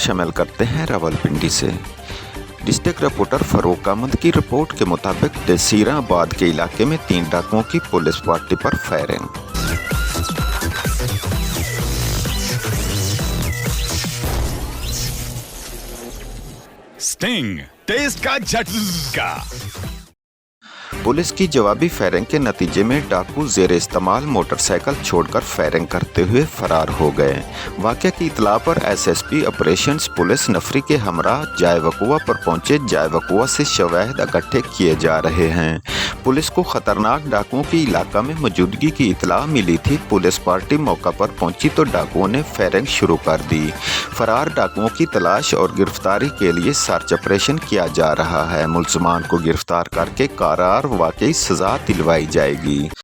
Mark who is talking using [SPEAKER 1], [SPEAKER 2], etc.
[SPEAKER 1] शामिल करते हैं रावलपिंडी से। डिस्ट्रिक्ट रिपोर्टर फरूक अहमद की रिपोर्ट के मुताबिक दसीराबाद के इलाके में 3 डाकुओं की पुलिस पार्टी पर फायरिंग।
[SPEAKER 2] स्टिंग, टेस्ट का झटका।
[SPEAKER 1] पुलिस की जवाबी फायरिंग के नतीजे में डाकू जेर इस्तेमाल मोटरसाइकिल छोड़कर फायरिंग करते हुए फरार हो गए। वाक़या की इतला पर एसएसपी ऑपरेशंस पुलिस नफरी के हमरा जायवकुआ पर पहुंचे। जायवकुआ से शवाहिद इकट्ठे किए जा रहे हैं। पुलिस को खतरनाक डाकुओं की इलाका में मौजूदगी की इतला मिली थी। पुलिस पार्टी मौका पर पहुंची तो डाकुओं ने फायरिंग शुरू कर दी। फरार डाकुओं की तलाश और गिरफ्तारी के लिए सर्च ऑपरेशन किया जा रहा है। मुलजमान को गिरफ्तार करके करार वाकई सजा दिलवाई जाएगी।